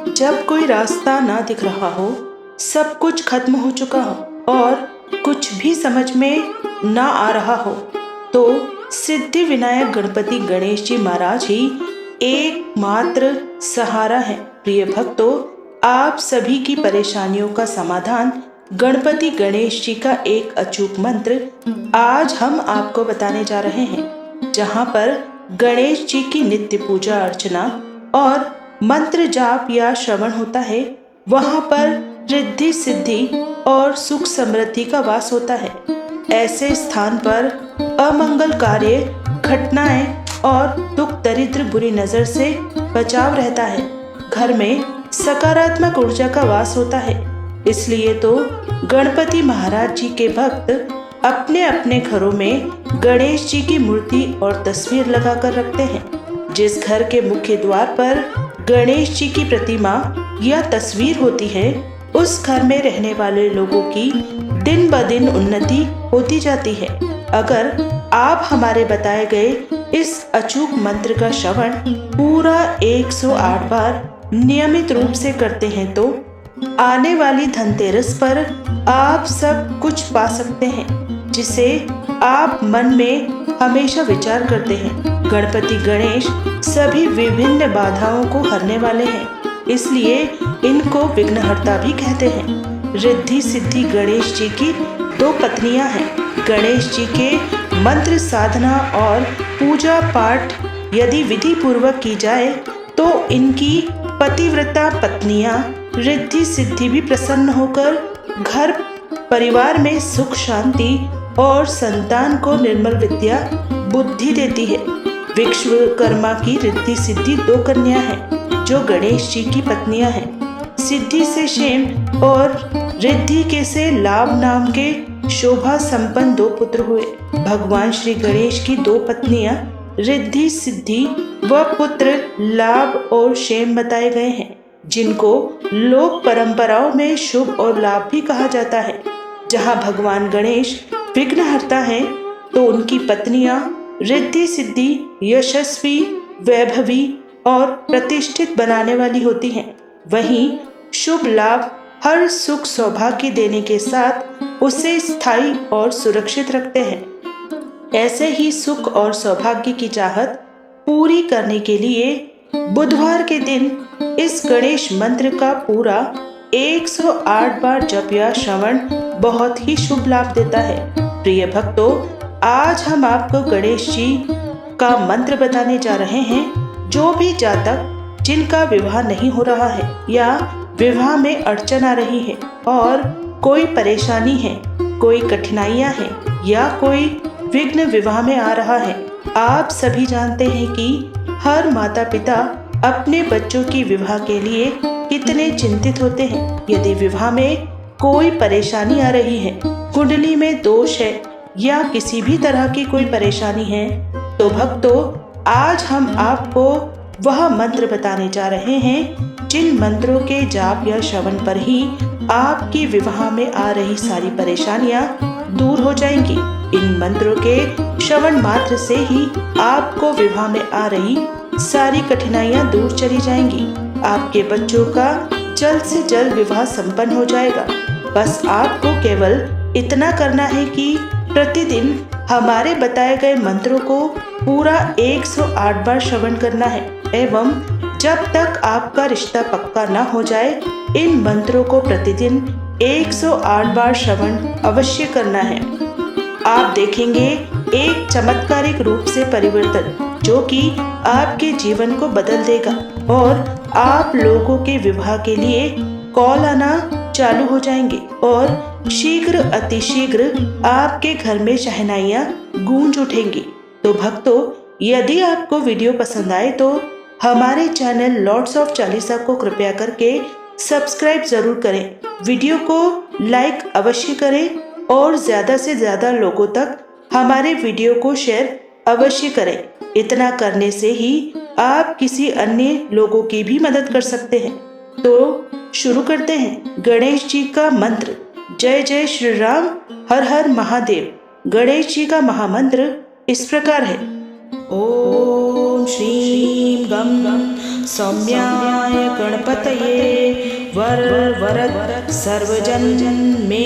जब कोई रास्ता ना दिख रहा हो, सब कुछ खत्म हो चुका हो और कुछ भी समझ में ना आ रहा हो, तो सिद्धि विनायक गणपति गणेश जी महाराज ही एकमात्र सहारा है। प्रिय भक्तों, आप सभी की परेशानियों का समाधान गणपति गणेश जी का एक अचूक मंत्र आज हम आपको बताने जा रहे हैं, जहां पर गणेश जी की नित्य पूजा अर्चना और मंत्र जाप या श्रवण होता है, वहां पर रिद्धि सिद्धि और सुख समृद्धि का वास होता है। ऐसे स्थान पर अमंगल कार्य, घटनाएं और दुख दरिद्र बुरी नजर से बचाव रहता है। घर में सकारात्मक ऊर्जा का वास होता है। इसलिए तो गणपति महाराज जी के भक्त अपने अपने घरों में गणेश जी की मूर्ति और तस्वीर लगाकर रखते हैं। जिस घर के मुख्य द्वार पर गणेश जी की प्रतिमा या तस्वीर होती है, उस घर में रहने वाले लोगों की दिन ब दिन उन्नति होती जाती है। अगर आप हमारे बताए गए इस अचूक मंत्र का श्रवण पूरा 108 बार नियमित रूप से करते हैं, तो आने वाली धनतेरस पर आप सब कुछ पा सकते हैं, जिसे आप मन में हमेशा विचार करते हैं। गणपति गणेश सभी विभिन्न बाधाओं को हरने वाले हैं, इसलिए इनको विघ्नहर्ता भी कहते हैं। रिद्धि सिद्धि गणेश जी की 2 पत्नियां हैं। गणेश जी के मंत्र साधना और पूजा पाठ यदि विधि पूर्वक की जाए, तो इनकी पतिव्रता पत्नियां रिद्धि सिद्धि भी प्रसन्न होकर घर परिवार में सुख शांति और संतान को निर्मल विद्या बुद्धि देती है। विश्वकर्मा की रिद्धि सिद्धि 2 कन्या हैं, जो गणेश जी की पत्नियां हैं। सिद्धि से क्षेम और रिद्धि के से लाभ नाम के शोभा संपन्न 2 पुत्र हुए। भगवान श्री गणेश की 2 पत्नियां रिद्धि सिद्धि व पुत्र लाभ और क्षेम बताए गए हैं, जिनको लोक परंपराओं में शुभ और लाभ भी कहा जाता है। जहां भगवान गणेश विघ्नहर्ता हैं, तो उनकी पत्नियां रिद्धि सिद्धि यशस्वी, वैभवी और प्रतिष्ठित बनाने वाली होती हैं। वहीं शुभ लाभ हर सुख सौभाग्य देने के साथ उसे स्थायी और सुरक्षित रखते हैं। ऐसे ही सुख और सौभाग्य की चाहत पूरी करने के लिए बुधवार के दिन इस गणेश मंत्र का पूरा 108 बार जप या श्रवण बहुत ही शुभ लाभ देता है। प्रिय भक्तों, आज हम आपको गणेश जी का मंत्र बताने जा रहे हैं। जो भी जातक जिनका विवाह नहीं हो रहा है या विवाह में अड़चन आ रही है और कोई परेशानी है, कोई कठिनाइयां हैं या कोई विघ्न विवाह में आ रहा है, आप सभी जानते हैं कि हर माता पिता अपने बच्चों की विवाह के लिए कितने चिंतित होते हैं। यदि विवाह में कोई परेशानी आ रही है, कुंडली में दोष है या किसी भी तरह की कोई परेशानी है, तो भक्तों, आज हम आपको वह मंत्र बताने जा रहे हैं, जिन मंत्रों के जाप या श्रवण पर ही आपकी विवाह में आ रही सारी परेशानियां दूर हो जाएंगी। इन मंत्रों के श्रवण मात्र से ही आपको विवाह में आ रही सारी कठिनाइयां दूर चली जाएंगी। आपके बच्चों का जल्द से जल्द विवाह संपन्न हो जाएगा। बस आपको केवल इतना करना है कि प्रतिदिन हमारे बताए गए मंत्रों को पूरा 108 बार श्रवण करना है एवं जब तक आपका रिश्ता पक्का न हो जाए, इन मंत्रों को प्रतिदिन 108 बार श्रवण अवश्य करना है। आप देखेंगे एक चमत्कारिक रूप से परिवर्तन, जो कि आपके जीवन को बदल देगा और आप लोगों के विवाह के लिए कॉल आना चालू हो जाएंगे और शीघ्र अतिशीघ्र आपके घर में शहनाइयां गूंज उठेंगी। तो भक्तों, यदि आपको वीडियो पसंद आए तो हमारे चैनल लॉर्ड्स ऑफ चालीसा को कृपया करके सब्सक्राइब जरूर करें, वीडियो को लाइक अवश्य करें और ज्यादा से ज्यादा लोगों तक हमारे वीडियो को शेयर अवश्य करें। इतना करने से ही आप किसी अन्य लोगों की भी मदद कर सकते हैं। तो शुरू करते हैं गणेश जी का मंत्र। जय जय श्री राम, हर हर महादेव। गणेश जी का महामंत्र इस प्रकार है। ओम श्रीं गं सौम्याय गणपतये वरद सर्वजन मे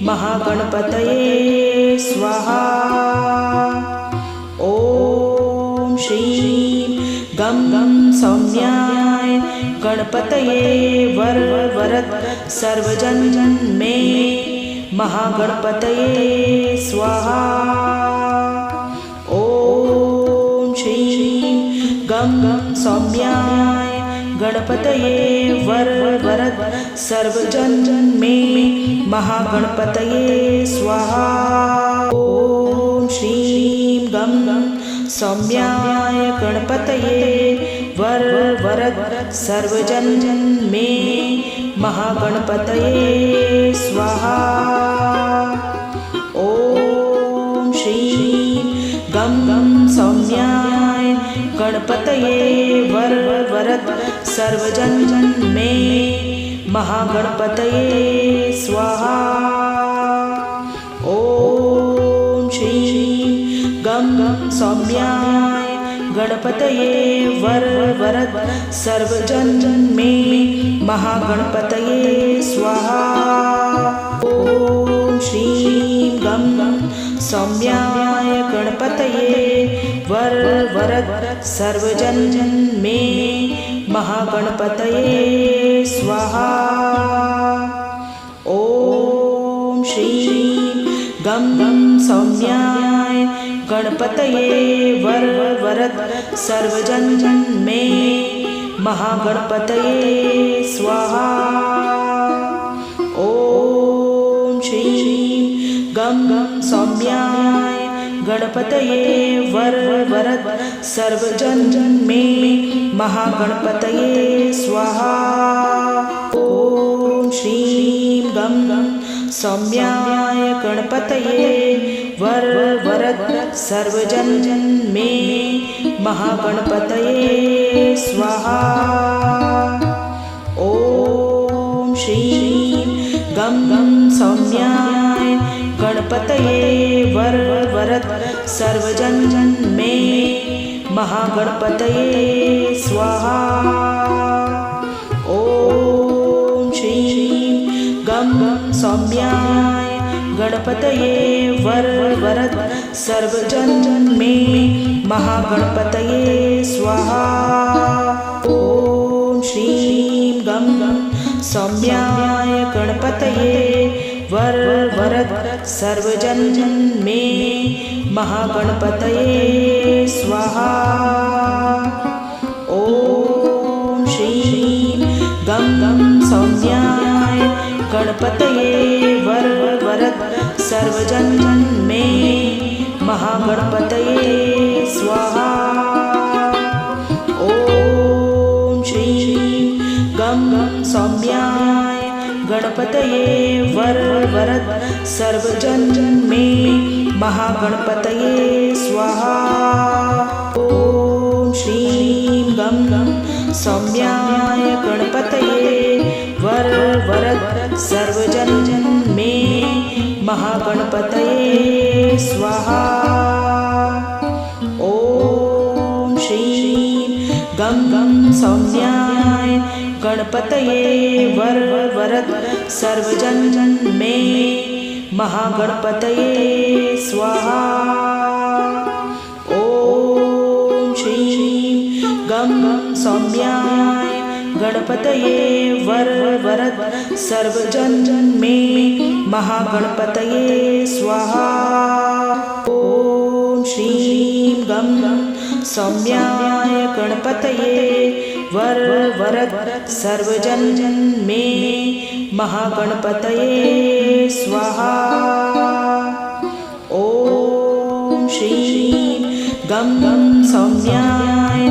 महागणपतये स्वाहा। ओम श्रीं गं सौम्याय गणपतये वरद सर्वजन मे महागणपतये स्वाहा। ओम श्रीं गं सौम्याय गणपतये वरद सर्वजन मे महागणपतये स्वाहा। ओम श्रीं गं सौम्याय गणपतये वरद सर्वजन मे महागणपतये स्वाहा। ओम श्रीं गं सौम्याय गणपतये वरद सर्वजन मे महागणपतये स्वाहा। ओम श्रीं गं सौम्याय गणपतये वरद सर्वजन मे महागणपतये स्वाहा। ओम श्रीं गं सौम्याय गणपतये वरद सर्वजन मे महागणपतये स्वाहा। ओम श्रीं गं सौम्याय गणपतये वरद सर्वजन मे महागणपतये स्वाहा। ओम श्रीं गं सौम्याय गणपतये वरद सर्वजन मे महागणपतये स्वाहा। ओम श्रीं गं सौम्याय गणपतये वरद सर्वजन मे महागणपतये स्वाहा। ओम श्रीं गं सौम्याय गणपतये वरद सर्वजन मे महागणपतये स्वाहा। ओम श्रीं गं सौम्याय गणपतये वरद सर्वजन मे महागणपतये स्वाहा। ओम श्रीं गं सौम्याय गणपतये वरद सर्वजन मे महागणपतये स्वाहा। ओम श्रीं गं सौम्याय गणपतये वरद सर्वजन मे महागणपतये स्वाहा। ओम श्रीं गं सौम्याय गणपतये वरद सर्वजन मे महागणपतये स्वाहा। ओम श्रीं गं सौम्याय गणपतये वरद सर्वजन मे महागणपतये स्वाहा। ओम श्रीं गं सौम्याय गणपतये वरद सर्वजन मे महागणपतये स्वाहा। ओम श्रीं गं सौम्याय गणपतये वरद सर्वजन मे महागणपतये स्वाहा। ओम श्रीं गं सौम्याय गणपतये वरद सर्वजन मे महागणपतये स्वाहा। ओम श्रीं गं सौम्याय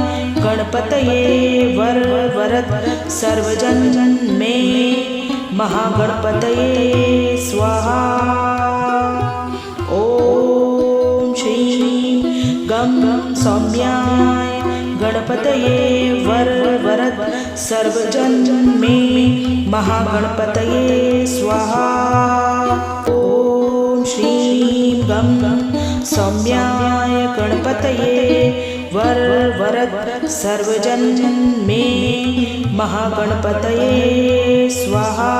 गणपतये वरद सर्वजन मे महागणपतये स्वाहा। ओम श्रीं गं सौम्याय गणपतये वरद सर्वजन मे महागणपतये स्वाहा। ओम श्रीं गं सौम्याय गणपतये वर वरद सर्वजन मे महागणपतये स्वाहा।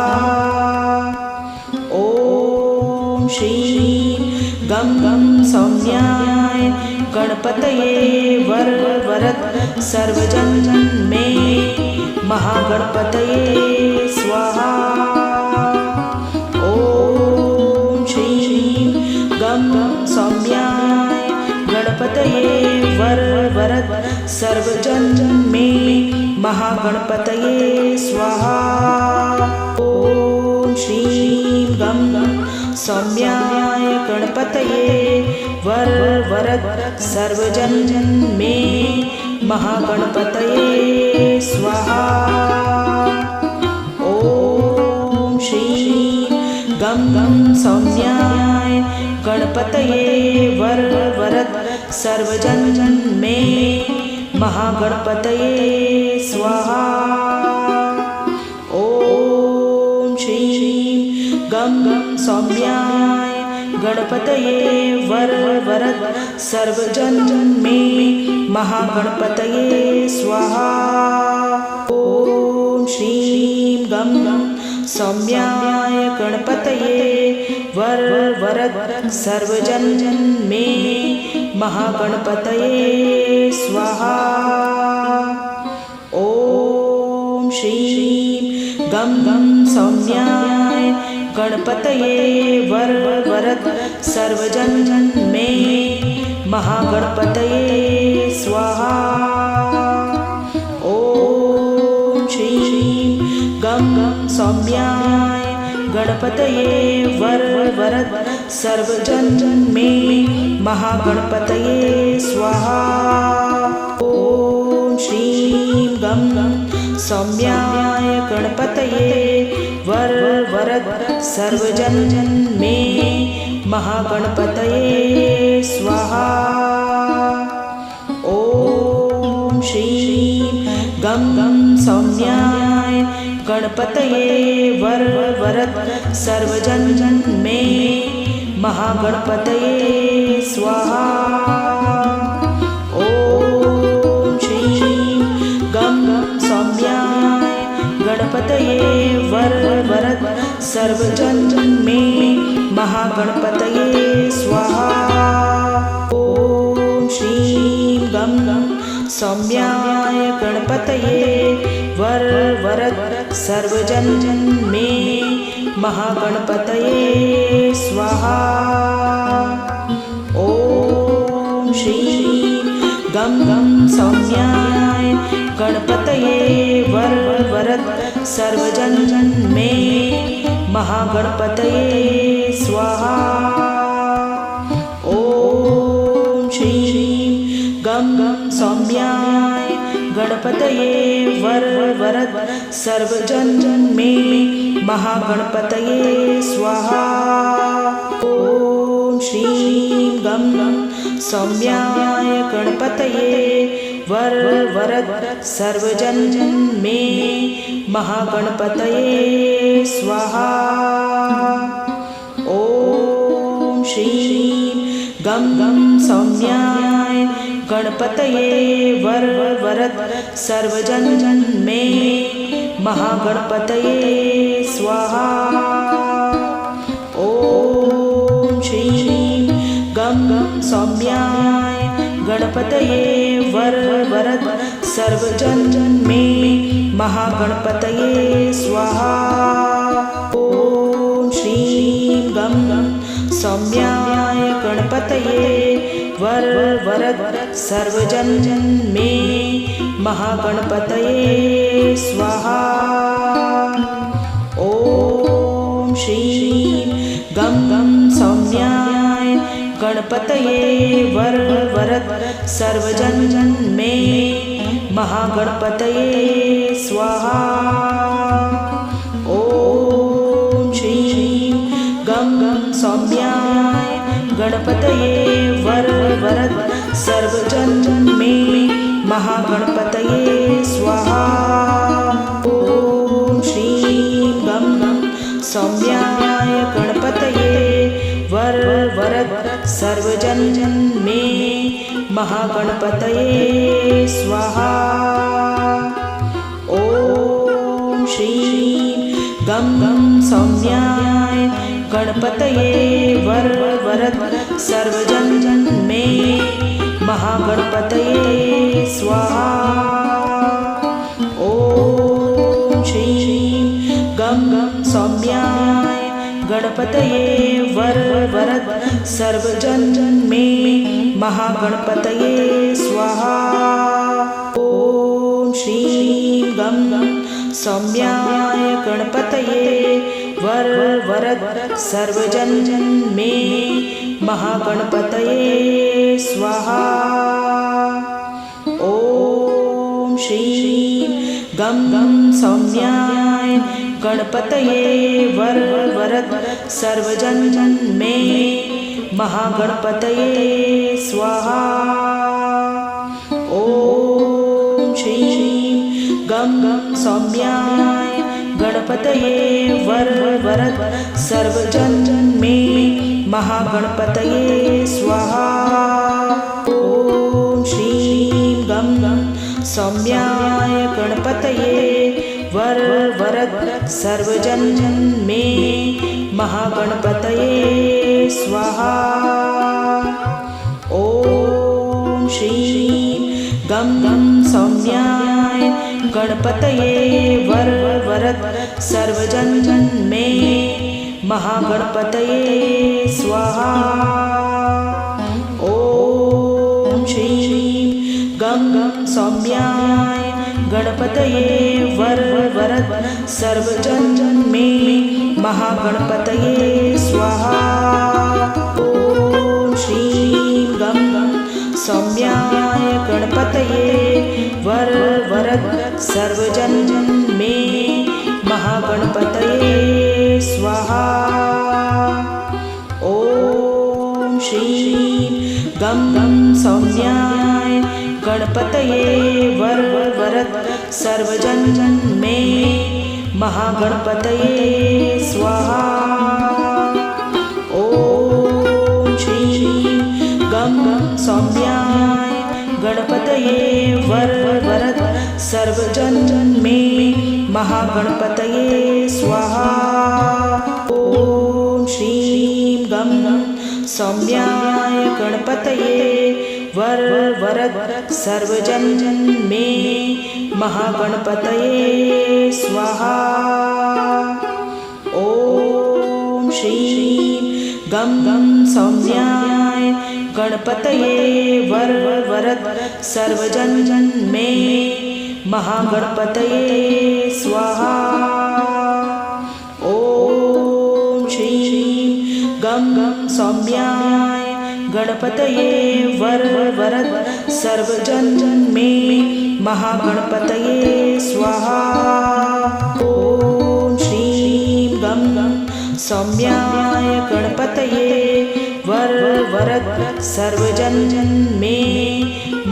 ओम श्री गं गं सौम्याय गणपतये वर वरद सर्वजन मे महागणपतये स्वाहा। ओम श्री गं गं सौम्याय गणपतये वर वरद सर्वजन मे महागणपतये स्वाहा। ओम श्री गं गं सौम्याय गणपतये वर वरद सर्वजन मे महागणपतये स्वाहा। ओम श्री गं गं सौम्याय गणपतये वर वरद सर्वजन मे महागणपतये स्वाहा। ओम श्री गं गं सौम्याय गणपतये वर वरद सर्वजन मे महागणपतये स्वाहा। ओम श्री गं गं सौम्याय गणपतये वर वरद सर्वजन मे महागणपतये स्वाहा। ओम श्री गं गं सौम्याय गणपतये वर वरद सर्वजन मे महागणपतये स्वाहा। ओम श्री गं गं सौम्याय गणपतये वर वरद सर्वजन मे महागणपतये स्वाहा। ओम श्री गं गं सौम्याय गणपतये वर वरद सर्वजन मे महागणपतये स्वाहा। ओम श्री गं गं सौम्याय गणपतये वर वरद सर्वजन मे महागणपतये स्वाहा। ओम श्री गं गं सौम्याय गणपतये वर वरद सर्वजन मे महागणपतये स्वाहा। ओम श्री गं गं सौम्याय गणपतये वर वरद सर्वजन मे महागणपतये स्वाहा। ओम श्री गं गं सौम्याय गणपतये वर वरद सर्वजन मे महागणपतये स्वाहा। ओम श्री गं गं सौम्याय गणपतये वर वरद सर्वजन मे महागणपतये स्वाहा। ओम श्री गं गं सौम्याय गणपतये वर वरद सर्वजन मे महागणपतये स्वाहा। ओम श्री गं गं सौम्याय गणपतये वर वरद सर्वजन मे महागणपतये स्वाहा। ओम श्री गं गं सौम्याय गणपतये वर वरद सर्वजन मे महागणपतये स्वाहा। ओम श्री गं गं सौम्याय गणपतये वर वरद सर्वजन मे महागणपतये स्वाहा। ओम श्री गं गं सौम्याय गणपतये वर वरद सर्वजन मे महागणपतये स्वाहा। ओम श्री गं गं सौम्याय गणपतये वर वरद सर्वजन मे महागणपतये स्वाहा। ओम श्री गं गं सौम्याय गणपतये वर वरद सर्वजन मे महागणपतये स्वाहा। ॐ श्रीं गं गं सौम्याय गणपतये वरद सर्वजन मे महागणपतये स्वाहा। ॐ श्रीं गं गं सौम्याय गणपतये वरद सर्वजन मे महागणपतये स्वाहा। ॐ श्रीं गं गं सौम्याय गणपतये वरद सर्वजन मे महागणपतये स्वाहा। ॐ श्रीं गं गं सौम्याय गणपतये वरद सर्वजन मे महागणपतये स्वाहा। ॐ श्रीं गं गं सौम्याय गणपतये वरद सर्वजन मे महागणपतये स्वाहा। ॐ श्रीं गं गं सौम्याय गणपतये वरद सर्वजन मे महागणपतये स्वाहा। ॐ श्रीं गं गं सौम्याय गणपतये वरद सर्वजन मे महागणपतये स्वाहा। ॐ श्रीं गं गं सौम्याय गणपतये वरद सर्वजन मे महागणपतये स्वाहा। ॐ श्रीं गं गं सौम्याय गणपतये वरद सर्वजन मे महागणपतये स्वाहा। ॐ श्रीं गं गं सौम्याय गणपतये वरद सर्वजन मे महागणपतये स्वाहा। ॐ श्रीं गं गं सौम्याय गणपतये वरद सर्वजन मे महागणपतये स्वाहा। ॐ श्रीं गं गं सौम्याय गणपतये वरद सर्वजन मे महागणपतये स्वाहा। ॐ श्रीं गं गं सौम्याय गणपतये वरद सर्वजन मे महागणपतये स्वाहा। ॐ श्रीं गं गं सौम्याय गणपतये वरद सर्वजन मे महागणपतये स्वाहा। ॐ श्रीं गं गं सौम्याय गणपतये वरद सर्वजन मे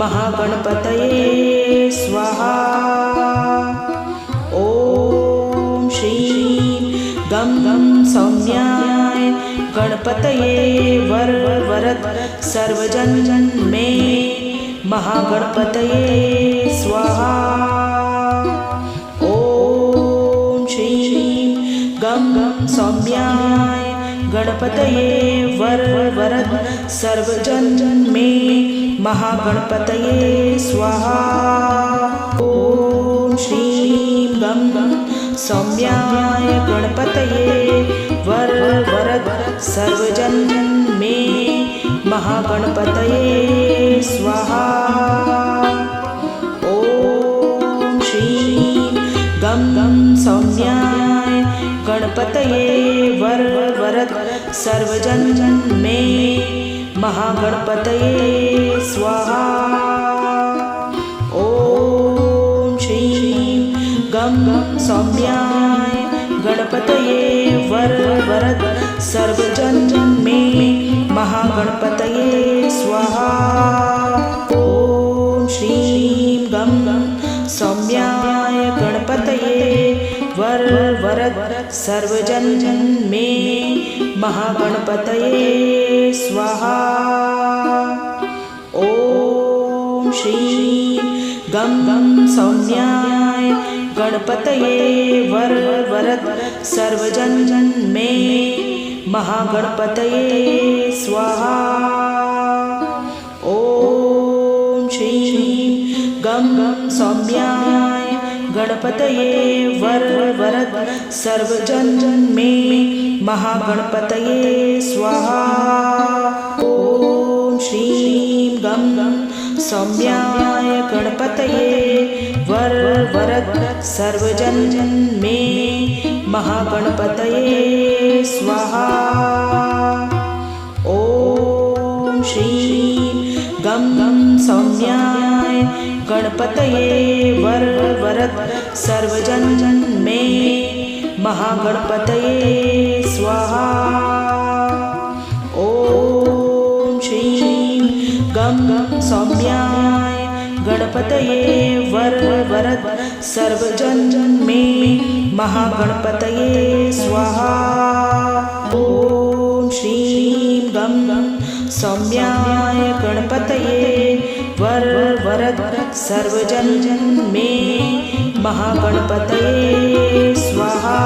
महागणपतये स्वाहा। ॐ श्रीं गं गं सौम्याय गणपतये वरद सर्वजन मे महागणपतये स्वाहा। ॐ श्रीं गं गं सौम्याय गणपतये वरद सर्वजन मे महागणपतये स्वाहा। ॐ श्रीं गं गं सौम्याय गणपतये वरद सर्वजन मे महागणपतये स्वाहा। ॐ श्रीं गं गं सौम्याय गणपतये वरद सर्वजन मे महागणपतये स्वाहा। ॐ श्रीं गं गं सौम्याय गणपतये वरद सर्वजन मे महागणपतये स्वाहा। ॐ श्रीं गं गं सौम्याय गणपतये वरद सर्वजन मे महागणपतये स्वाहा। ॐ श्रीं गं गं सौम्याय गणपतये वरद सर्वजन मे महागणपतये स्वाहा। ॐ श्रीं गं गं सौम्याय गणपतये वरद सर्वजन मे महागणपतये स्वाहा। ॐ श्रीं गं गं सौम्याय गणपतये वरद सर्वजन मे महागणपतये स्वाहा। ॐ श्रीं गं गं सौम्याय गणपतये वरद सर्वजन मे महागणपतये स्वाहा। ॐ श्रीं गं गं सौम्याय गणपतये वरद सर्वजन मे महागणपतये स्वाहा। ॐ श्रीं गं गं सौम्याय गणपतये वरद सर्वजन मे महागणपतये स्वाहा।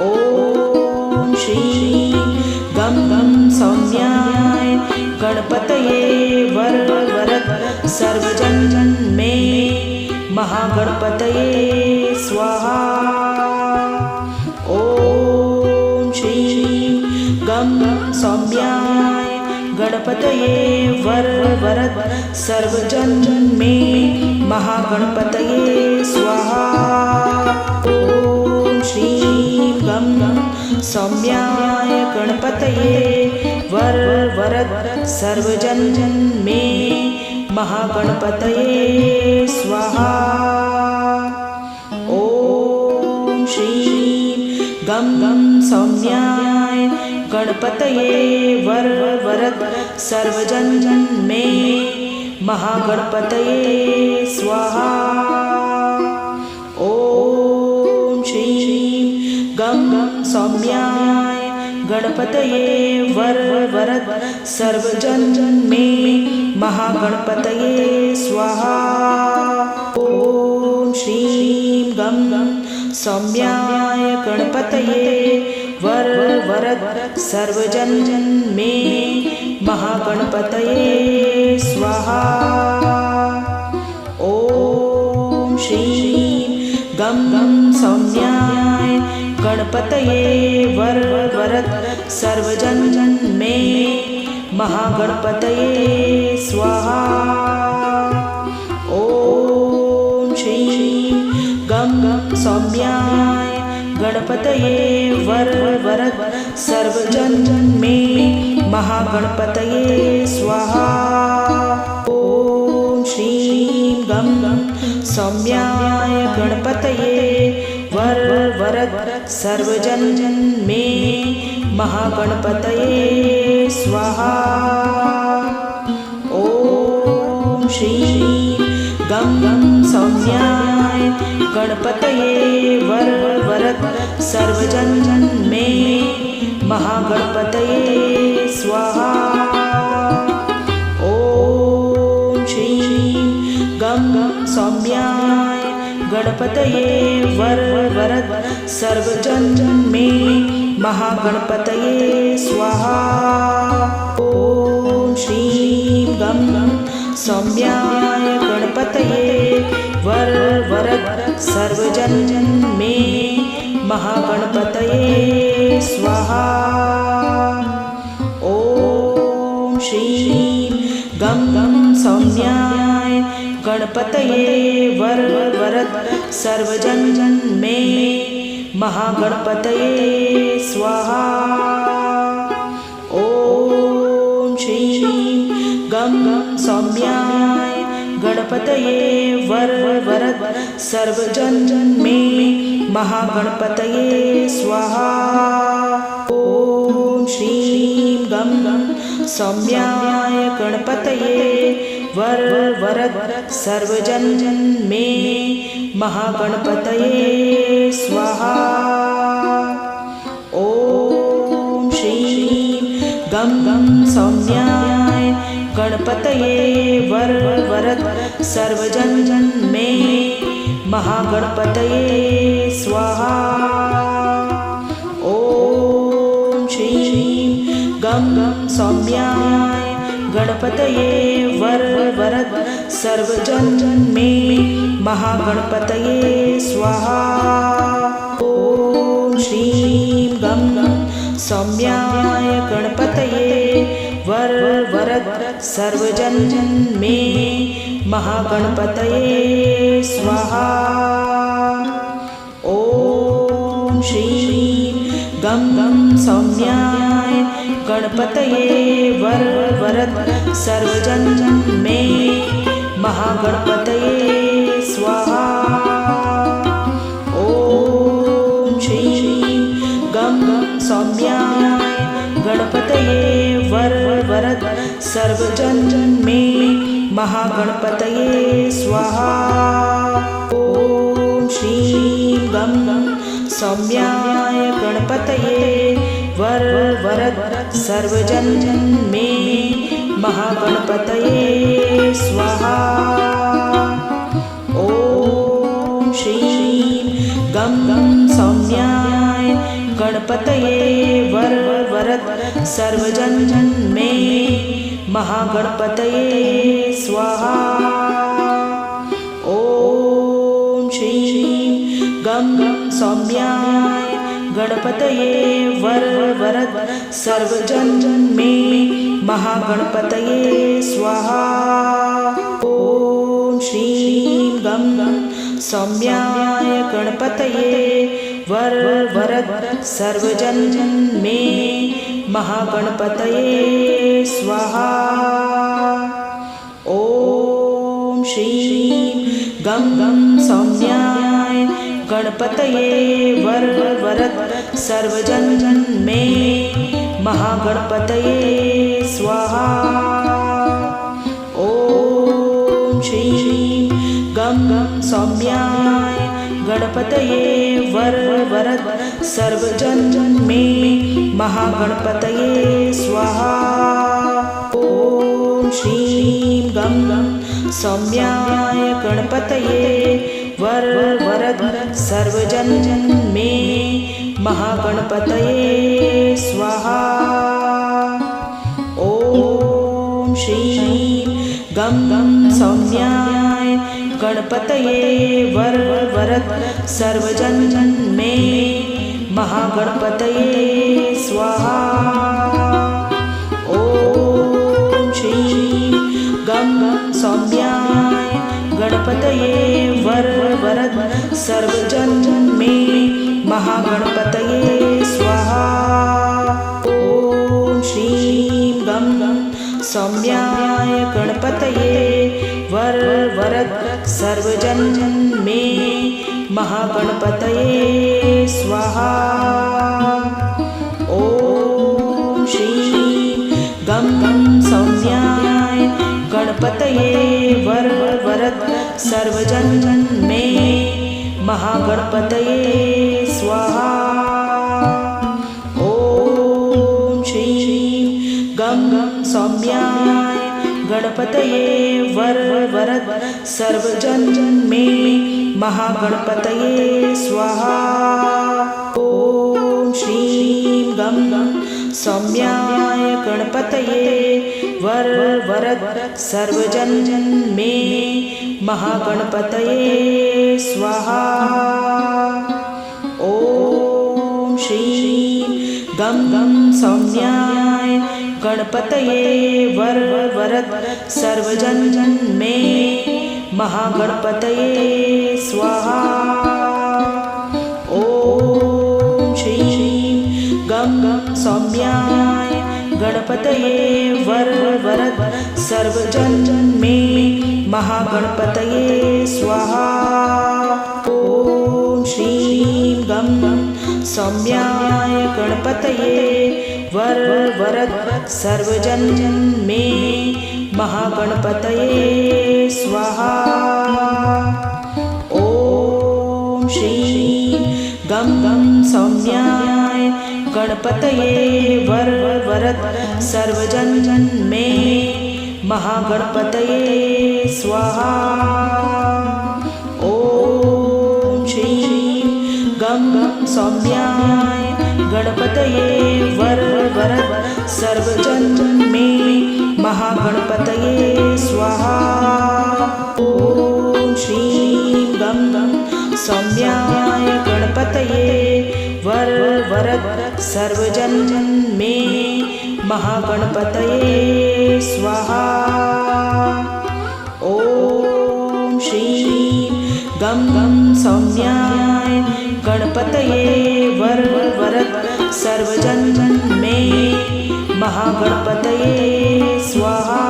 ॐ श्रीं गं गं सौम्याय गणपतये वरद सर्वजन मे महागणपतये स्वाहा। ॐ श्रीं गं गं सौम्याय गणपतये वरद सर्वजन मे महागणपतये स्वाहा। ॐ श्रीं गं गं सौम्याय गणपतये वरद सर्वजन मे महागणपतये स्वाहा। ॐ श्रीं गं गं सौम्याय गणपतये वरद सर्वजन मे महागणपतये स्वाहा। ॐ श्रीं गं गं सौम्याय गणपतये वरद सर्वजन मे महागणपतये स्वाहा। ॐ श्रीं गं गं सौम्याय गणपतये वरद सर्वजन मे महागणपतये स्वाहा। ॐ श्रीं गं गं सौम्याय गणपतये वरद सर्वजन मे महागणपतये स्वाहा। ॐ श्रीं गं गं सौम्याय गणपतये वरद सर्वजन मे महागणपतये स्वाहा। ॐ श्रीं गं गं सौम्याय गणपतये वरद सर्वजन मे महागणपतये स्वाहा। ॐ श्रीं गं गं सौम्याय गणपतये वरद सर्वजन मे महागणपतये स्वाहा। ॐ श्रीं गं गं सौम्याय गणपतये वरद सर्वजन मे महागणपतये स्वाहा। ॐ श्रीं गं गं सौम्याय गणपतये वरद सर्वजन मे महागणपतये स्वाहा। ॐ श्रीं गं गं सौम्याय गणपतये वरद सर्वजन मे महागणपतये स्वाहा। ॐ श्रीं गं गं सौम्याय गणपतये वरद सर्वजन मे महागणपतये स्वाहा। ॐ श्रीं गं गं सौम्याय गणपतये वरद सर्वजन मे महागणपतये स्वाहा। ॐ श्रीं गं गं सौम्याय गणपतये वरद सर्वजन मे महागणपतये स्वाहा। ओम श्रीं गं सौम्याय गणपतये वरद सर्वजन मे महागणपतये स्वाहा। ओम श्रीं गं सौम्याय गणपतये वरद सर्वजन मे महागणपतये स्वाहा। ओम श्रीं गं सौम्याय गणपतये वरद सर्वजन मे महागणपतये स्वाहा। ओम श्रीं गं सौम्याय गणपतये वरद सर्वजन मे महागणपतये स्वाहा। ओम श्रीं गं सौम्याय गणपतये वरद सर्वजन मे महागणपतये स्वाहा। ओम श्रीं गं सौम्याय गणपतये वरद सर्वजन मे महागणपतये स्वाहा। ओम श्रीं गं सौम्याय गणपतये वरद सर्वजन मे महागणपतये स्वाहा। ओम श्रीं गं सौम्याय गणपतये वरद सर्वजन मे महागणपतये स्वाहा। ओम श्रीं गं सौम्याय गणपतये वरद सर्वजन मे महागणपतये स्वाहा। ओम श्रीं गं सौम्याय गणपतये वरद सर्वजन मे महागणपतये स्वाहा। ओम श्रीं गं सौम्याय गणपतये वरद सर्वजन मे महागणपतये स्वाहा। ओम श्रीं गं सौम्याय गणपतये वरद सर्वजन मे महागणपतये स्वाहा। ओम श्रीं गं सौम्याय गणपतये वरद सर्वजन मे महागणपतये स्वाहा। ओम श्रीं गं सौम्याय गणपतये वरद सर्वजन मे महागणपतये स्वाहा। ओम श्रीं गं सौम्याय गणपतये वरद सर्वजन मे महागणपतये स्वाहा। ओम श्रीं गं सौम्याय गणपतये वरद सर्वजन मे महागणपतये स्वाहा। ओम श्रीं गं सौम्याय गणपतये वरद सर्वजन मे महागणपतये स्वाहा। ओम श्रीं गं सौम्याय गणपतये वरद सर्वजन मे महागणपतये स्वाहा। ओम श्रीं गं सौम्याय गणपतये वरद सर्वजन मे महागणपतये स्वाहा। ओम श्रीं गं सौम्याय गणपतये वरद सर्वजन मे महागणपतये स्वाहा। ओम श्रीं गं सौम्याय गणपतये वरद सर्वजन मे महागणपतये स्वाहा। ओम श्रीं गं सौम्याय गणपतये वरद सर्वजन मे महागणपतये स्वाहा। ओम श्रीं गं सौम्याय गणपतये वरद सर्वजन मे महागणपतये स्वाहा। ओम श्रीं गं सौम्याय गणपतये वरद सर्वजन मे महागणपतये स्वाहा।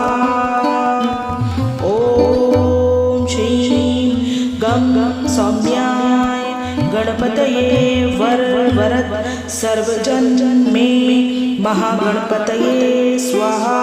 ओम श्रीं गं सौम्याय गणपतये वरद सर्वजन मे महागणपतये स्वाहा।